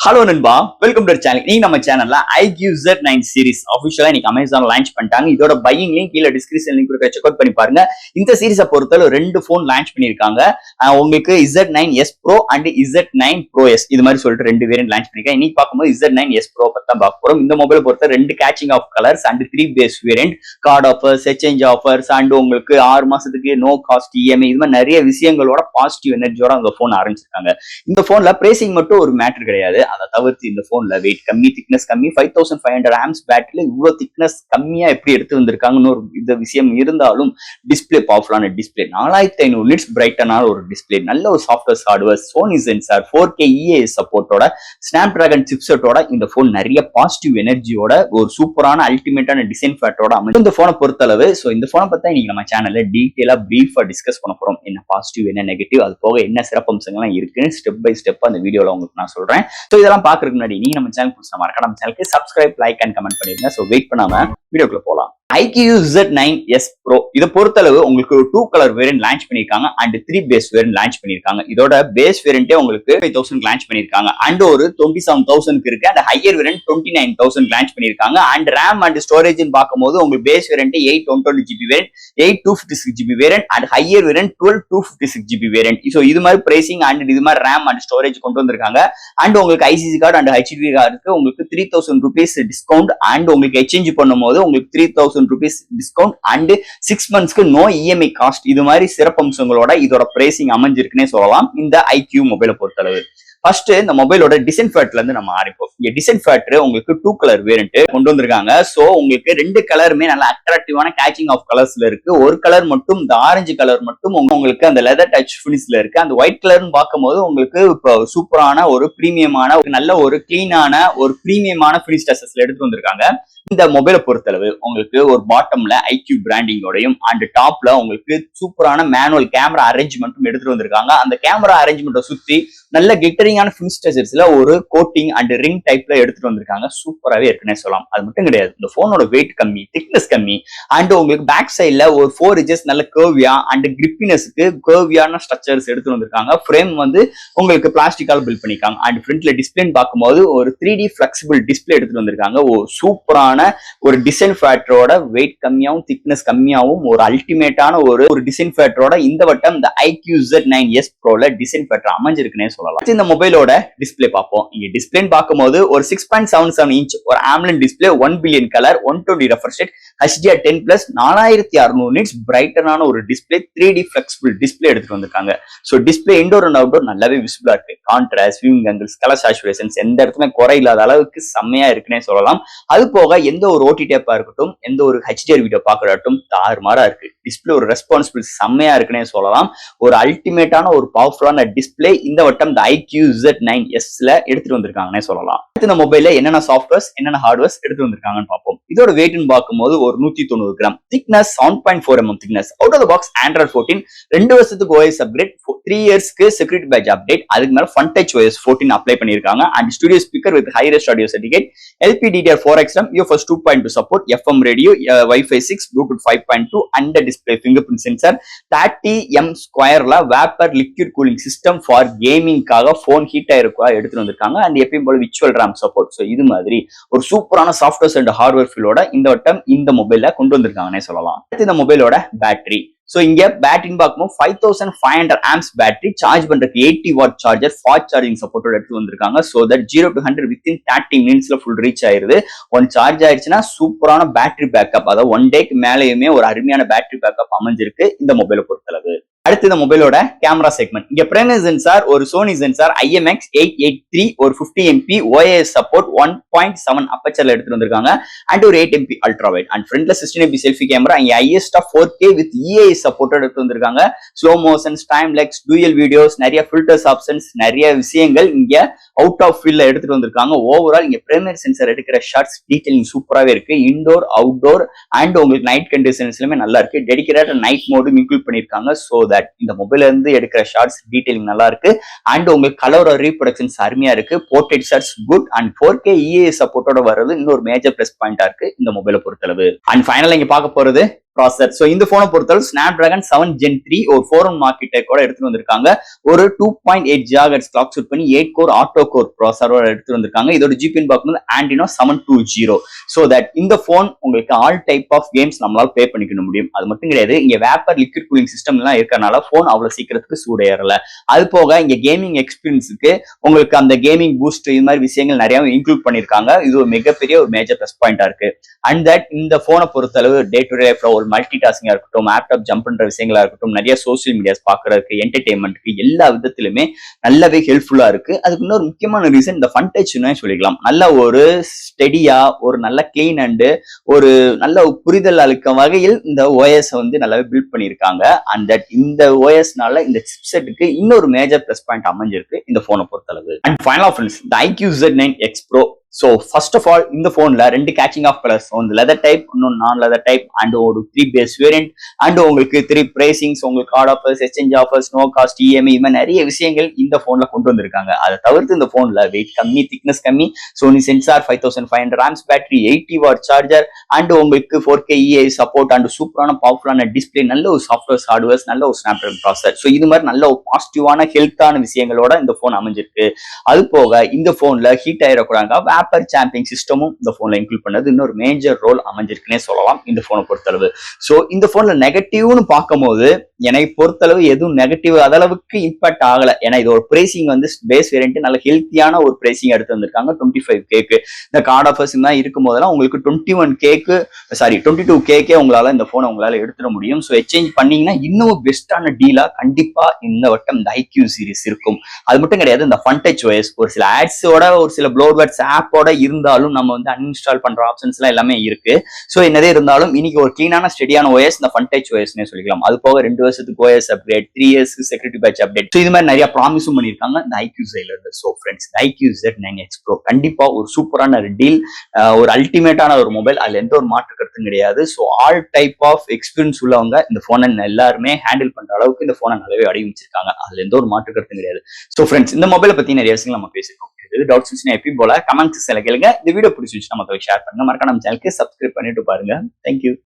Hello நண்பா, welcome to channel. நீங்க நம்ம சேனல்ல iQOO Z9 சீரிஸ் ஆஃபிஷியலா இன்னைக்கு அமேசான் லான்ச் பண்ணிட்டாங்க. இதோட பையிங் லிங்க் கீழ டிஸ்கிரிப்ஷன் லிங்க் கொடுக்க செக் அவுட் பண்ணி பாருங்க. இந்த சீரிஸை பொறுத்தவரை ரெண்டு போன் லான்ச் பண்ணிருக்காங்க. உங்களுக்கு Z9S Pro and Z9 Pro S இது மாதிரி சொல்லிட்டு ரெண்டு வேரியன்ட் லான்ச் பண்ணிருக்காங்க. இன்னைக்கு பார்க்கும்போது Z9S Pro பத்தி தான் பார்க்க போறோம். இந்த மொபைல் பொறுத்த ரெண்டு catching of colours and 3 base variant, card offers, exchange offers and உங்களுக்கு 6 மாசத்துக்கு நோ காஸ்ட் EMI இது மாதிரி நிறைய விஷயங்களோட பாசிட்டிவ் எனர்ஜியோட அந்த போன் ஆரம்பிச்சிருக்காங்க. இந்த போன்ல பிரைசிங் மட்டும் ஒரு மேட்டர் கிடையாது. அதை தவிர்த்து இந்த போன்ல வெயிட் கம்மி, திக்னஸ் கம்மி, 5500 ஆம்ஸ் பேட்டரியில இவ்வளவு திக்னஸ் கம்மியா எப்படி எடுத்து வந்திருக்காங்கன்னு ஒரு இந்த விஷயம் இருந்தாலும் டிஸ்பிளே பவர்ஃபுல்லான டிஸ்பிளே, 4500 நிட்ஸ் பிரைட்டனான ஒரு டிஸ்பிளே, நல்ல ஒரு software hardware, Sony sensor, 4K EAS சப்போர்ட்டோட, ஸ்னாப் டிராகன் சிப்செட்டோட இந்த போன் நிறைய பாசிட்டிவ் எனர்ஜியோட ஒரு சூப்பரான அல்டிமேட்டான டிசைன் ஃபேட்டோட அமைச்சு இந்த போனை பொறுத்தளவு. ஸோ இந்த போனை பத்தி இன்னைக்கு நம்ம சேனல்ல டீட்டெயிலா பிரீஃபா டிஸ்கஸ் பண்ண போறோம். என்ன பாசிட்டிவ், என்ன நெகட்டிவ், அது போக என்ன சிறப்பம்சங்கள்லாம் இருக்குன்னு ஸ்டெப் பை ஸ்டெப் அந்த வீடியோல உங்களுக்கு நான் சொல்றேன். இதெல்லாம் பாக்குறதுக்கு முன்னாடி நீங்க நம்ம சேனல் புதுசா மறக்காம நம்ம சேனலுக்கு சப்ஸ்கிரைப், லைக் அண்ட் கமெண்ட் பண்ணிருங்க. சோ வெயிட் பண்ணாம வீடியோக்குள்ள போலாம். iQOO Z9S Pro இதை பொறுத்தளவு உங்களுக்கு 2 கலர் வேரியன்ட் லான்ச் பண்ணிருக்காங்க அண்ட் 3 பேஸ் வேரியன்ட் லான்ச் பண்ணிருக்காங்க. இதோட பேஸ் வேரியன்ட்டே உங்களுக்கு 5000 லான்ச் பண்ணிருக்காங்க அண்ட் ஒரு 27000 இருக்கு. அந்த ஹையர் வேரியன்ட் 29000 லான்ச் பண்ணிருக்காங்க. அண்ட் RAM அண்ட் ஸ்டோரேஜ் பார்க்கும்போது உங்களுக்கு base variant 8 variant, 8 variant and higher variant 12 variant. So இது மாதிரி பிரைசிங் அண்ட் இது மாதிரி RAM அண்ட் ஸ்டோரேஜ் கொண்டு வந்திருக்காங்க. அண்ட் உங்களுக்கு ICC கார்டு அண்ட் HDD கார்டுக்கு உங்களுக்கு 3000 rupees டிஸ்கவுண்ட் அண்ட் உங்களுக்கு எக்ஸ்சேஞ்ச் பண்ணும்போது உங்களுக்கு 3000 rupees டிஸ்கவுண்ட் அண்ட் 6 monthsக்கு நோ EMI காஸ்ட். இது மாதிரி சிறப்பம்சங்களோட இதோட பிரைசிங் அமைஞ்சிருக்குன்னே சொல்லலாம் இந்த iQOO மொபைலை பொறுத்தளவு. ஃபர்ஸ்ட் இந்த மொபைலோட டிசைன் ஃபேக்டர்ல இருந்து நம்ம ஆரம்பிப்போம். இங்க டிசைன் ஃபேக்டர் உங்களுக்கு 2 கலர் வேரியன்ட் கொண்டு வந்திருக்காங்க. சோ உங்களுக்கு ரெண்டு கலருமே நல்ல அட்ராக்டிவான கேச்சிங் ஆஃப் கலர்ஸ்ல இருக்கு. ஒரு கலர் மட்டும் இந்த ஆரஞ்சு கலர் மட்டும் உங்களுக்கு அந்த லெதர் டச் ஃபினிஷ்ல இருக்கு. அந்த ஒயிட் கலர்னு பார்க்கும்போது உங்களுக்கு இப்போ சூப்பரான ஒரு பிரீமியமான நல்ல ஒரு கிளீனான ஒரு பிரீமியமான ஃபினிஷ் டச்சஸ்ல எடுத்து வந்திருக்காங்க. இந்த மொபைலை பொறுத்தளவு உங்களுக்கு ஒரு பாட்டம்ல iQOO பிராண்டிங்கோடையும் அண்ட் டாப்ல உங்களுக்கு சூப்பரான மேனுவல் கேமரா அரேஞ்ச்மெண்ட்டும் எடுத்துட்டு வந்திருக்காங்க. அந்த கேமரா அரேஞ்ச்மெண்ட்டை சுத்தி நல்ல கிளிட்டரிங்கான ஃபினிஷ் டச்சஸ்ல ஒரு கோட்டிங் அண்ட் ரிங் டைப்ல எடுத்துட்டு வந்திருக்காங்க. சூப்பராகவே இருக்குன்னே சொல்லலாம். அது மட்டும் கிடையாது, இந்த போனோட வெயிட் கம்மி, திக்னஸ் கம்மி அண்ட் உங்களுக்கு பேக் சைட்ல ஒரு 4 inches நல்ல கர்வியா அண்ட் கிரிப்பினஸ்க்கு கர்வியான ஸ்ட்ரக்சர்ஸ் எடுத்துட்டு வந்திருக்காங்க. ஃப்ரேம் வந்து உங்களுக்கு பிளாஸ்டிக்கால பில்ட் பண்ணிருக்காங்க. அண்ட் ஃப்ரண்ட்ல டிஸ்பிளேன்னு பார்க்கும்போது ஒரு 3D ஃபிளெக்சிபிள் டிஸ்பிளே எடுத்துட்டு வந்திருக்காங்க. ஒரு சூப்பரான ஒரு டிசைன் ஃபேக்டரோட வெயிட் கம்மியாவும் திக்னஸ் கம்மியாவும் ஒரு அல்டிமேட்டான ஒரு டிசைன் ஃபேக்டரோட இந்த வட்டம் இந்த iQOO Z9S Proல டிசைன் ஃபேக்டர் அமைஞ்சிருக்குன்னே சொல்லலாம். இந்த மொபைலோட டிஸ்பிளே பார்ப்போம். இங்க டிஸ்பிளேன்னு பார்க்கும்போது ஒரு 6.77 inch ஒரு AMOLED display, 1 billion colour, 120 refresh rate, HDR10+, 4600 nits பிரைட்டனான ஒரு டிஸ்பிளே, 3D ஃபிளெக்சிபிள் டிஸ்பிளே எடுத்துட்டு வந்திருக்காங்க. So display indoor and outdoor நல்லாவே விசிபிளா இருக்கு. Contrast, viewing angles, colour saturations எந்த இடத்துல குறை இல்லாத அளவுக்கு செம்மையா இருக்குன்னே சொல்லலாம். அது போக எந்த ஒரு OTT ஆப்பா இருக்கட்டும், எந்த ஒரு HDR வீடியோ பார்க்கறட்டும் தாறுமாறா இருக்கு. டிஸ்பிளே ஒரு ரெஸ்பான்சிபிள் செம்மையா இருக்குன்னே சொல்லலாம். ஒரு அல்டிமேட்டான ஒரு பவர்ஃபுல்லான டிஸ்பிளே இந்த வட்டம் இந்த iQOO Z9Sல எடுத்துட்டு வந்திருக்காங்கன்னே சொல்லலாம். இந்த மொபைல்ல என்னென்ன சாஃப்ட்வேர்ஸ் என்னென்ன ஹார்ட்வேர்ஸ் எடுத்து வந்திருக்காங்கன்னு பார்ப்போம். இதோட வெயிட்னு பார்க்கும்போது ஒரு 190 gram, thickness 7.4 mm thickness, out of the box Android 14, 2 வருஷத்துக்கு OS அப்கிரேட், 3 இயர்ஸ்க்கு செக்யூரிட்டி பேட்ச் அப்டேட், அதுக்கு மேல Fun Touch OS 14 அப்ளை பண்ணிருக்காங்க. And studio speaker with hi-res audio certificate, LPDDR4 XM, UFS 2.2 support, FM radio, Wi-Fi 6, Bluetooth 5.2 அண்ட் display fingerprint sensor, 30M ஸ்கொயர்ல vapour liquid cooling system for கேமிங்காக phone heat ஆயிருக்கா எடுத்துட்டு வந்திருக்காங்க. And எப்பயும் போல virtual RAM support. So இது மாதிரி ஒரு சூப்பரான சாஃப்ட்வேர்ஸ் அண்ட் ஹார்ட்வேர் ஃபீலோட இந்த வட்டம் இந்த மொபைல்ல கொண்டு வந்திருக்காங்கன்னே சொல்லலாம். இந்த மொபைலோட பேட்டரி, சோ இங்க பேட்டரின்னு பார்க்கும்போது 5500 amps பேட்டரி, சார்ஜ் பண்றதுக்கு 80 watt சார்ஜர், ஃபாஸ்ட் சார்ஜிங் சப்போர்ட்டோட எடுத்து வந்திருக்காங்க. சோ தட் 0 to 100 within 30 minutesல ஃபுல் ரீச் ஆயிருது. ஒன் சார்ஜ் ஆயிடுச்சுன்னா சூப்பரான பேட்டரி பேக்கப், அதாவது 1 டேக்கு மேலேயுமே ஒரு அருமையான பேட்டரி பேக்கப் அமைஞ்சிருக்கு இந்த மொபைலை பொறுத்தளவு. அடுத்து இந்த மொபைலோட கேமரா செக்மெண்ட், இங்க பிரைமரி சென்சார் ஒரு சோனி சென்சார் IMX883, ஒரு 50 MP OIS சப்போர்ட், 1.7 அப்பச்சர்ல எடுத்துட்டு வந்திருக்காங்க. அண்ட் ஒரு 8 MP அல்ட்ரா வைட் அண்ட் ஃப்ரண்ட்ல 16 MP செல்ஃபி கேமரா, இங்க highest of 4K with EAS support எடுத்து வந்திருக்காங்க. Slow motions, time lapse, dual videos, நிறைய ஃபில்டர்ஸ் ஆப்ஷன்ஸ், நிறைய விஷயங்கள் இங்க அவுட் ஆஃப் ஃபீல்ட்ல எடுத்துட்டு வந்திருக்காங்க. ஓவரால் இங்க பிரைமரி சென்சார் எடுக்கிற ஷாட்ஸ் டீடைலிங் சூப்பராகவே இருக்கு. இன்டோர், அவுட்டோர் அண்ட் உங்களுக்கு நைட் கண்டிஷன்ஸ்லுமே நல்லா இருக்கு. டெடிகேட்டட் நைட் மோடும் இன்க்ளூட் பண்ணிருக்காங்க. சோ தட் இந்த மொபைல்ல இருந்து எடுக்கிற ஷார்ட்ஸ் டீடைலிங் நல்லா இருக்கு. அண்ட் உங்களுக்கு கலர் ரீப்ரொடக்ஷன்ஸ் அருமையா இருக்கு. Portrait shots good and 4K EAS சப்போர்ட்டோட வர்றது இன்னொரு மேஜர் பிளஸ் பாயிண்டா இருக்கு இந்த மொபைலை பொறுத்தளவு. அண்ட் ஃபைனலா இங்க பார்க்க போறது ப்ராசர். ஸோ இந்த போனை பொறுத்தவரை ஸ்னாப்டிராகன் 7 Gen 3 ஒரு 4 மார்க்கெட்டை கூட எடுத்துட்டு வந்திருக்காங்க. ஒரு 2.8 GHz கிளாக் சூட் பண்ணி 8 கோர் ஆட்டோ கோர் ப்ராசரோட எடுத்துட்டு வந்திருக்காங்க. இதோட ஜிபின்னு பார்க்கும்போது ஆண்ட்ரினோ 720. ஸோ தட் இந்த போன் உங்களுக்கு ஆல் டைப் ஆஃப் கேம்ஸ் நம்மளால ப்ளே பண்ணிக்க முடியும். அது மட்டும் கிடையாது, இங்க வேப்பர் லிக்விட் கூலிங் சிஸ்டம் எல்லாம் இருக்கறனால போன் அவ்வளவு சீக்கிரத்துக்கு சூடேறல. அது போக இங்க கேமிங் எக்ஸ்பீரியன்ஸுக்கு உங்களுக்கு அந்த கேமிங் பூஸ்ட் இது மாதிரி விஷயங்கள் நிறைய இன்க்ளூட் பண்ணிருக்காங்க. இது ஒரு மிகப்பெரிய ஒரு மேஜர் பிளஸ் பாயிண்டா இருக்கு. அண்ட் தட் இந்த போனை பொறுத்தளவு டே டு டே லைஃப்ல ஒரு மல்டி டாஸ்கிங்கா இருக்கட்டும், லேப்டாப் ஜம்ப் பண்ற விஷயங்களா இருக்கட்டும், நிறைய சோசியல் மீடியாஸ் பாக்குறதுக்கு, என்டர்டைன்மெண்ட்க்கு எல்லா விதத்திலுமே நல்லாவே ஹெல்ப்ஃபுல்லா இருக்கு. அதுக்கு இன்னொரு முக்கியமான ரீசன் இந்த ஃபன் டச்னு சொல்லிக்கலாம். நல்ல ஒரு ஸ்டெடியா, ஒரு நல்ல கிளீன் அண்ட் ஒரு நல்ல புரிதல் அளிக்கும் வகையில் இந்த OS வந்து நல்லாவே பில்ட் பண்ணியிருக்காங்க. அண்ட் தட் இந்த OSனால இந்த சிப்செட்டுக்கு இன்னொரு மேஜர் பிளஸ் பாயிண்ட் அமைஞ்சிருக்கு இந்த போனை பொறுத்தளவு. அண்ட் ஃபைனல் ஃப்ரெண்ட்ஸ், இந்த iQ Z9X Pro. So first of all இந்த போன்ல 2 கேச்சிங் ஆஃப் கலர்ஸ், ஒன்று லெதர் டைப், இன்னொன்று நான் லெதர் டைப், அண்ட் ஒரு 3 பேஸ் வேரியன்ட், அண்ட் உங்களுக்கு 3 பிரைசிங்ஸ், உங்களுக்கு card offers, exchange offers, no cost EMI, இது மாதிரி நிறைய விஷயங்கள் இந்த போன்ல கொண்டு வந்திருக்காங்க. அதை தவிர்த்து இந்த போன்ல வெயிட் கம்மி, திக்னஸ் கம்மி, Sony sensor, 5500 amps battery, 80 watt charger, and உங்களுக்கு 4K EI சப்போர்ட், அண்ட் சூப்பரான பவர்ஃபுல்லான டிஸ்பிளே, நல்ல ஒரு சாஃப்ட்வேர்ஸ் ஹார்ட்வேர்ஸ், நல்ல ஒரு ஸ்னாப்டிராகன் ப்ராசஸர். ஸோ இது மாதிரி நல்ல ஒரு பாசிட்டிவான ஹெல்த்தான விஷயங்களோட இந்த போன் அமைஞ்சிருக்கு. அது போக இந்த போன்ல ஹீட் ஆயிடக்கூடாங்க வேப்பர் சாம்பிங் சிஸ்டமும் இந்த போன்ல இன்க்ளூட் பண்ணது இன்னொரு மேஜர் ரோல் அமைஞ்சிருக்குன்னே சொல்லலாம் இந்த போனை பொறுத்தளவு. ஸோ இந்த போன்ல நெகட்டிவ்னு பார்க்கும்போது என்னை பொறுத்தளவு எதுவும் நெகட்டிவ் அதளவுக்கு இம்பாக்ட் ஆகல. ஏன்னா இது ஒரு பிரைசிங் வந்து பேஸ் வேரியன்ட் நல்ல ஹெல்த்தியான ஒரு பிரைசிங் எடுத்து வந்திருக்காங்க. 25K இந்த கார்டு ஆஃபர்ஸ் தான் இருக்கும் போதெல்லாம் உங்களுக்கு 22K உங்களால இந்த போனை உங்களால எடுத்துட முடியும். ஸோ எக்ஸ்சேஞ்ச் பண்ணீங்கன்னா இன்னும் பெஸ்டான டீலா கண்டிப்பா இந்த வட்டம் இந்த iQ சீரிஸ் இருக்கும். அது மட்டும் கிடையாது, இந்த ஃபன் டச் OS ஒரு சில ஆட்ஸோட ஒரு சில ப்ளோர்வேர்ட்ஸ் ஆப்போட இருந்தாலும் நம்ம வந்து அன்இன்ஸ்டால் பண்ற ஆப்ஷன்ஸ் எல்லாம் எல்லாமே இருக்கு. ஸோ என்னதே இருந்தாலும் இன்னைக்கு ஒரு கிளீனான ஸ்டெடியான OS இந்த ஃபன் டச் OSனே சொல்லிக்கலாம். அது போக 2 வருஷத்துக்கு OS அப்டேட், 3 இயர்ஸ்க்கு செக்யூரிட்டி பேட்ச் அப்டேட், ஸோ இது மாதிரி நிறைய ப்ராமிஸும் பண்ணியிருக்காங்க இந்த iQ சைட்ல இருந்து. So friends, iQ Z9X Pro கண்டிப்பா ஒரு சூப்பரான டீல், ஒரு அல்டிமேட்டான ஒரு மொபைல், அதுல எந்த ஒரு மாற்று கருத்தும் கிடையாது. So all type of experience உள்ளவங்க இந்த போனை எல்லாருமே ஹேண்டில் பண்ற அளவுக்கு இந்த போனை நல்லாவே வடிவமைச்சிருக்காங்க. அதுல எந்த ஒரு மாற்று கருத்தும் கிடையாது. ஸோ ஃப்ரெண்ட்ஸ், இந்த மொபைலை பத்தி நிறைய விஷயங்கள் நம்ம பேசிருக்கோம். டவுட்ஸ் இருந்துச்சுன்னா எப்பயும் போல கமெண்ட்ஸ் கேளுங்க. இந்த வீடியோ பிடிச்சிருந்துச்சுன்னா மத்தவங்க ஷேர் பண்ணுங்க. மறக்காம நம்ம சேனலுக்கு சப்ஸ்கிரைப் பண்ணிட்டு பாருங்க. தேங்க்யூ.